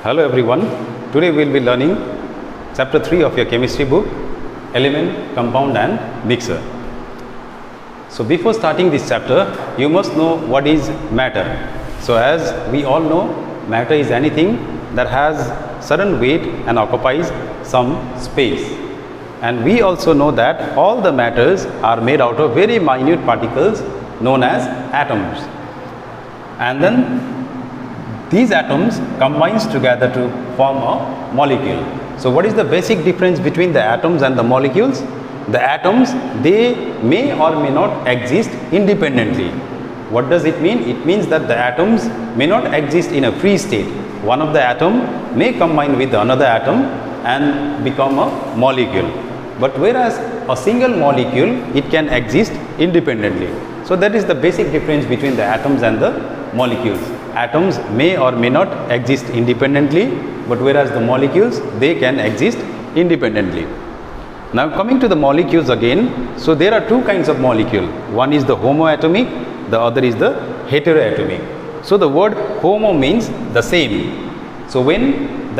Hello everyone. Today we will be learning chapter 3 of your chemistry book, element, compound and mixer. So before starting this chapter, you must know what is matter. So as we all know, matter is anything that has certain weight and occupies some space. And we also know that all the matters are made out of very minute particles known as atoms. And then these atoms combines together to form a molecule. So what is the basic difference between the atoms and the molecules? The atoms, they may or may not exist independently. What does it mean? It means that the atoms may not exist in a free state. One of the atom may combine with another atom and become a molecule. But whereas a single molecule, it can exist independently. So that is the basic difference between the atoms and the molecules. Atoms may or may not exist independently, but whereas the molecules, they can exist independently. Now coming to the molecules again, so there are two kinds of molecule. One is the homoatomic, the other is the heteroatomic. So the word homo means the same. So when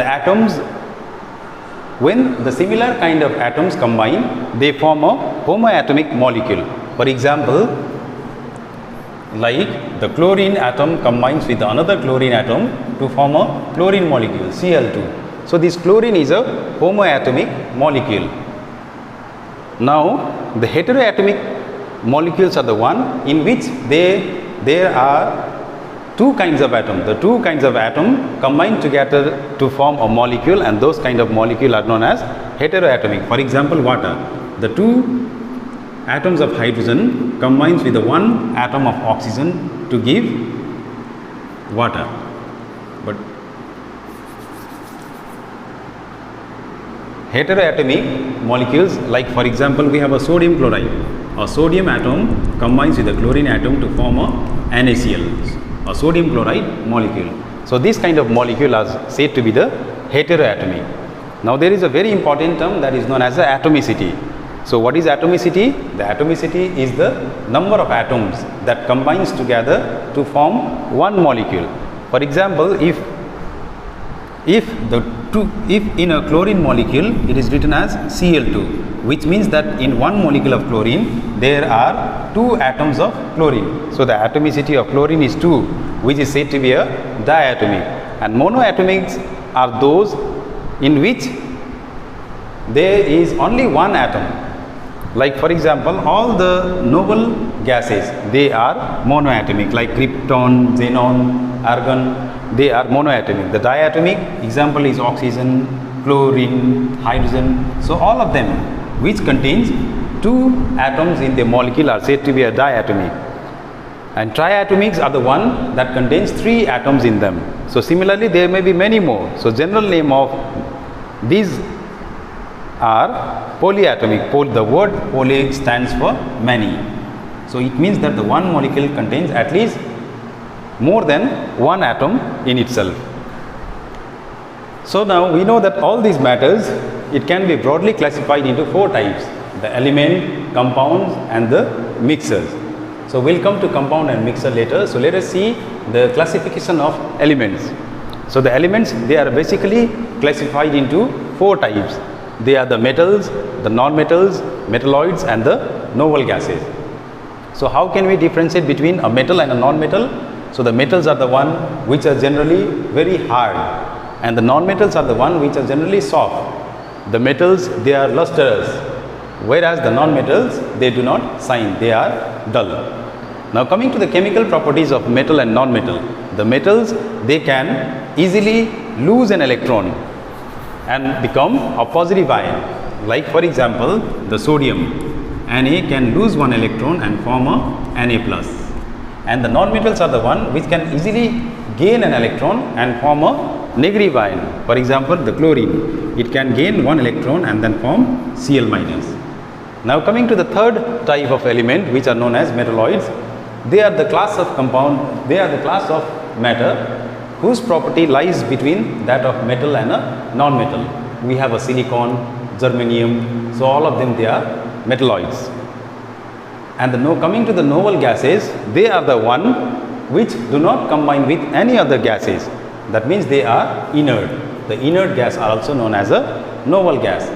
the similar kind of atoms combine, they form a homoatomic molecule. For example, like the chlorine atom combines with another chlorine atom to form a chlorine molecule, Cl2. So this chlorine is a homoatomic molecule. Now the heteroatomic molecules are the one in which there are two kinds of atom. The two kinds of atom combine together to form a molecule, and those kind of molecule are known as heteroatomic. For example, water. The two atoms of hydrogen combines with the one atom of oxygen to give water. But heteroatomic molecules, like for example, we have a sodium chloride. A sodium atom combines with a chlorine atom to form a NaCl, a sodium chloride molecule. So this kind of molecule are said to be the heteroatomic. Now there is a very important term that is known as the atomicity. So what is atomicity? The atomicity is the number of atoms that combines together to form one molecule. For example, if in a chlorine molecule it is written as Cl2, which means that in one molecule of chlorine there are two atoms of chlorine. So the atomicity of chlorine is 2, which is said to be a diatomic. And monoatomics are those in which there is only one atom. Like for example, all the noble gases, they are monoatomic, like krypton, xenon, argon, they are monoatomic. The diatomic example is oxygen, chlorine, hydrogen. So all of them which contains two atoms in the molecule are said to be a diatomic. And triatomics are the one that contains 3 atoms in them. So similarly, there may be many more. So general name of these are polyatomic. The word poly stands for many. So it means that the one molecule contains at least more than one atom in itself. So now we know that all these matters, it can be broadly classified into 4 types: the element, compounds and the mixers. So we'll come to compound and mixer later. So let us see the classification of elements. So the elements, they are basically classified into 4 types. They are the metals, the non-metals, metalloids and the noble gases. So how can we differentiate between a metal and a non-metal? So the metals are the one which are generally very hard, and the non-metals are the one which are generally soft. The metals, they are lustrous, whereas the non-metals, they do not shine, they are dull. Now coming to the chemical properties of metal and non-metal. The metals, they can easily lose an electron and become a positive ion. Like for example, the sodium, Na can lose one electron and form a Na plus. And the non-metals are the one which can easily gain an electron and form a negative ion. For example, the chlorine, it can gain one electron and then form Cl minus. Now coming to the third type of element, which are known as metalloids. They are the class of compound, they are the class of matter whose property lies between that of metal and a non-metal. We have a silicon, germanium, so all of them, they are metalloids. And coming to the noble gases, they are the one which do not combine with any other gases. That means they are inert. The inert gas are also known as a noble gas.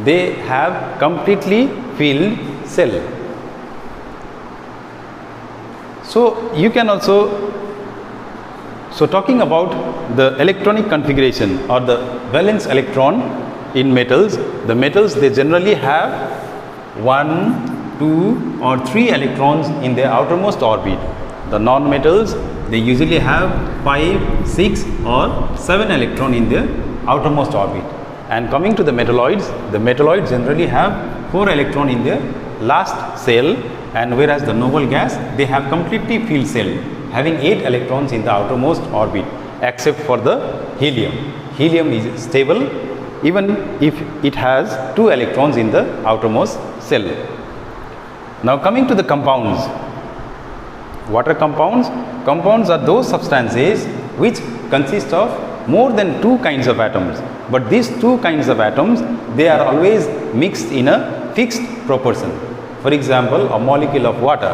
They have completely filled cell. So you can also, so talking about the electronic configuration or the valence electron in metals, the metals they generally have 1, 2 or 3 electrons in their outermost orbit. The non-metals they usually have 5, 6 or 7 electron in their outermost orbit. And coming to the metalloids generally have 4 electron in their last cell, and whereas the noble gas they have completely filled cell having 8 electrons in the outermost orbit, except for the helium. Helium is stable even if it has 2 electrons in the outermost cell. Now coming to the compounds. What are compounds? Compounds are those substances which consist of more than 2 kinds of atoms, but these 2 kinds of atoms they are always mixed in a fixed proportion. For example, a molecule of water,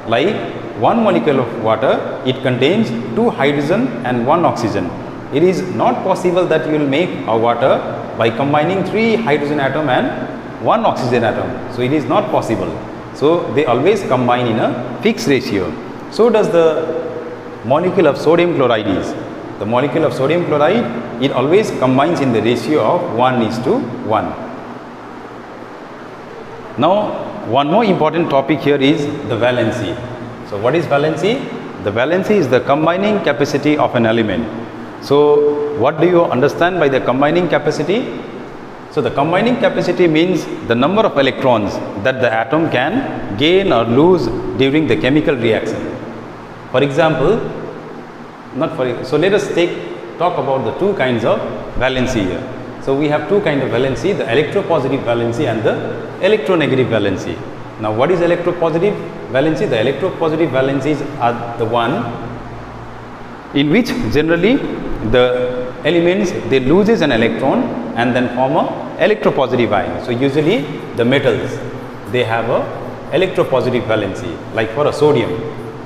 like one molecule of water, it contains 2 hydrogen and 1 oxygen. It is not possible that you will make a water by combining 3 hydrogen atom and 1 oxygen atom. So it is not possible. So they always combine in a fixed ratio. So does the molecule of sodium chloride is. The molecule of sodium chloride, it always combines in the ratio of 1:1. Now one more important topic here is the valency. So what is valency? The valency is the combining capacity of an element. So what do you understand by the combining capacity? So the combining capacity means the number of electrons that the atom can gain or lose during the chemical reaction. For example, so let us talk about the 2 kinds of valency here. So we have 2 kinds of valency, the electropositive valency and the electronegative valency. Now what is electropositive valency? The electropositive valencies are the one in which generally the elements they loses an electron and then form a electropositive ion. So usually the metals they have a electropositive valency, like for a sodium.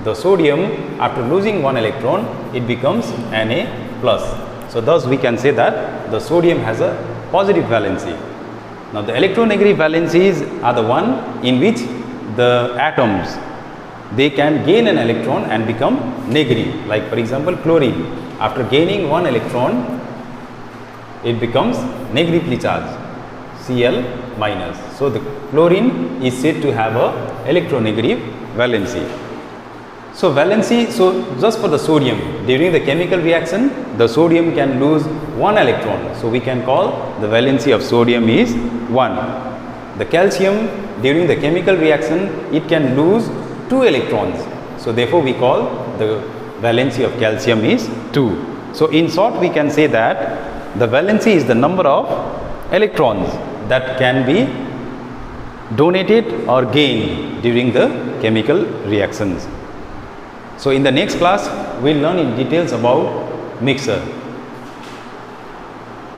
The sodium after losing 1 electron it becomes Na plus. So thus we can say that the sodium has a positive valency. Now the electronegative valencies are the one in which the atoms they can gain an electron and become negative, like for example chlorine. After gaining 1 electron it becomes negatively charged, Cl minus. So the chlorine is said to have a electronegative valency. So valency, so just for the sodium, during the chemical reaction the sodium can lose 1 electron, so we can call the valency of sodium is 1. The calcium during the chemical reaction it can lose 2 electrons, so therefore we call the valency of calcium is 2. So in short we can say that the valency is the number of electrons that can be donated or gained during the chemical reactions. So in the next class we will learn in details about mixer.